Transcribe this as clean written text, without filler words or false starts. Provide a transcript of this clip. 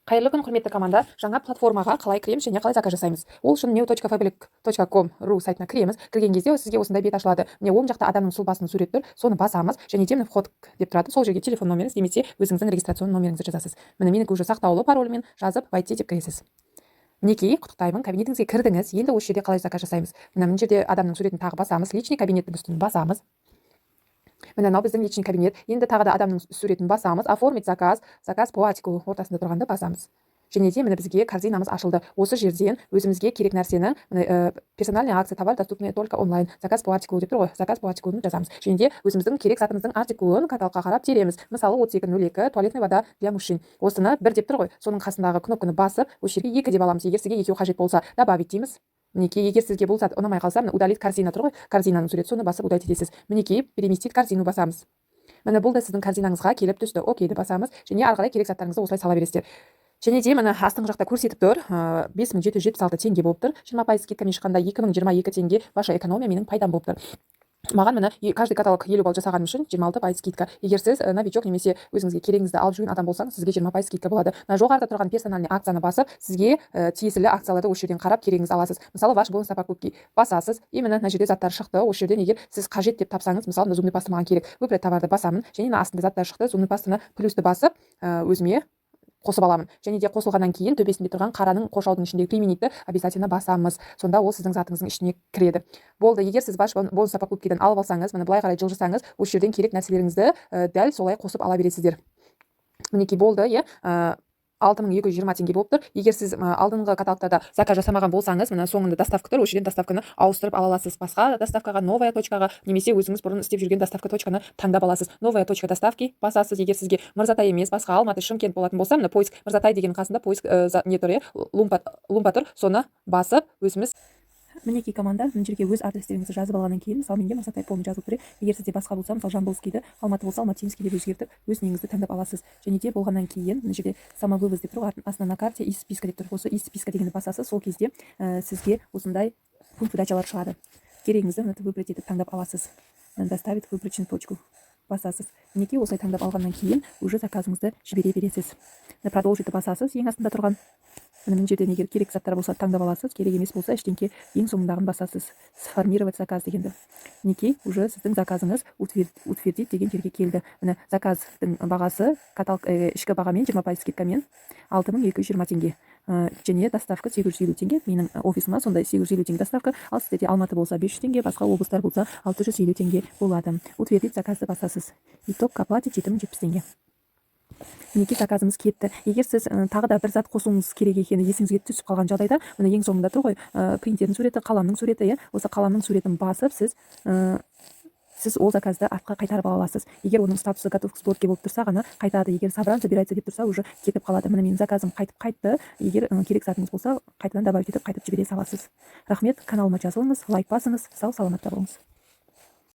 Қайырлы күн, құрметті команда. Жаңа платформаға қалай кіреміз және қалай заказ жасаймыз? Ол үшін new.fabric.com.ru сайтына кіреміз. Кірген кезде сізге осындай бет ашылады. Міне оң жақта адамның сұлбасының суреті тұр, соны басамыз және де вход деп тұрады. Сол жерге телефон номеріңіз немесе өзіңіздің регистрацион номеріңізді жазасыз. Міне менікі уже сақтаулы паролімен жазып войти деп кіресіз. Мінекей, құттықтаймын, кабинетіңізге кірдіңіз. Енді осы жерде қалай заказ жасаймыз? Мына жерде адамның суретін тағы басамыз, личный кабинеттің үстін басамыз. Міне мынау біздің личный кабинет. Енді тағы да адамның суретін басамыз. Оформить заказ по артикул ортасында тұрғанда басамыз. Және де міне бізге корзинамыз ашылды. Осы жерден өзімізге керек нәрсені, персональный акция, товар доступный только онлайн, заказ по артикулу деп тұр ғой, заказ по артикулын жазамыз. Және де өзіміздің керек затымыздың артикулын каталогқа қарап тереміз. Мысалы 3202 туалетный вода для мужчин. Осыны бір деп тұр ғой, соның қасындағы кнопканы басып, осы жерге 2 деп аламыз. Егер сізге екеу қажет болса, добавить дейміз. Мінекей, егер сізге бұл зат ұнамай қалса, удалить корзина тұр ғой, корзинаның суреті, соны басып удалить етесіз. Мінекей, переместить корзину басамыз. Міне бұл да сіздің корзинаңызға келіп түсті. Окейді басамыз және ары қарай керек заттарыңызды осылай сала бересіздер. Және де міне астыңғы жақта көрсетіп тұр, 5776 теңге болып тұр. 20% скидкамен шыққанда 2022 теңге ваша экономия менің пайдам болып тұр. Маған міне каждый каталог 50 балл жасағаным үшін 26% скидка. Егер сіз новичок немесе өзіңізге керегіңізді алып жүрген адам болсаңыз, сізге 20% скидка болады. Жоғарыда тұрған персональный акцияны басып, сізге тиесілі акцияларды осы жерден қарап керегіңізді аласыз. Мысалы, ваш бонус покупки басасыз. Міне мына жерде заттар шықты. Осы жерден егер сіз қажет деп тапсаңыз, мысалы, зубный паста маған керек, выбрать товарды басамын және астында заттар шықты. Зубный пастаны плюсты басып, өзіме қосып аламын. Және де қосылғаннан кейін төбесінде тұрған қараның қоршаудың ішіндегі применитті обязательно басамыз. Сонда ол сіздің затыңыздың ішіне кіреді. Болды, егер сіз ваш бонус покупкиден алып алсаңыз, міне былай қарай жылжысаңыз, осы жерден керек нәрселеріңізді дәл солай қосып ала бересіздер. Мінекей болды, 6220 теңге болып тұр. Егер сіз алдыңғы каталогтарда заказ жасамаған болсаңыз, мына соңында доставка тұр, осы жерден доставканы ауыстырып ала аласыз. Басқа доставкаға, новая точкаға, немесе өзіңіз бұрын істеп жүрген доставка точканы таңдап аласыз. Новая точка доставки басасыз. Егер сізге Мырзатай емес, басқа Алматы, Шымкент болатын болса, мына поиск Мырзатай деген қасында поиск не тұр, лумпа тұр, соны басып өзіміз. Мінекей команда, мына жерге өз адрестеріңізді жазып алғаннан кейін, мысалы менде Мырзатай полный жазылып тұр. Егер сізде басқа болса, мысалы Жамбылскийді, Алматы болса Алматинский деп өзгертіп, өз неңізді таңдап аласыз. және де болғаннан кейін мына жерде самовывоз деп тұр, астына на карте из списка деп тұр. Осы из списка дегенді басасыз, сол кезде сізге осындай пункт выдачалар шығады. Керегіңізді выбрать етіп таңдап аласыз. Доставить выбрачную точку басасыз. Мінекей осылай таңдап алғаннан кейін уже заказыңызды жібере бересіз. Продолжить басасыз, ең астында тұрған. Мына жерден егер керек заттар болса таңдап аласыз, керек емес болса ештеңке ең соңындағын басасыз. Сформировать заказ дегенді. Мінекей уже сіздің заказыңыз утвердить деген жерге келді. Міне заказдың бағасы ішкі бағамен 20% скидкамен 6220 теңге. Және доставка 850 теңге. Менің офисыма сондай 850 теңге доставка. Ал сізде Алматы болса 500 теңге, басқа облыстар болса 650 теңге болады. Утвердить заказды басасыз. Итог к оплате 7070 теңге. Мінекей заказымыз кетті. Егер сіз тағы да бір зат қосуыңыз керек екені есіңізге түсіп қалған жағдайда, мына ең соңында тұр ғой, принтердің суреті, қаламның суреті, осы қаламның суретін басып, сіз ол заказды артқа қайтарып ала аласыз. Егер оның статусы готов к сборке болып тұрса ғана қайтады. Егер собран собирается деп тұрса, уже кетіп қалады. Міне менің заказым қайтты. Егер керек затыңыз болса, қайтадан добавить етіп қайтып жібере саласыз. Рахмет, каналыма жазылыңыз, лайк басыңыз, сау саламатта болыңыз.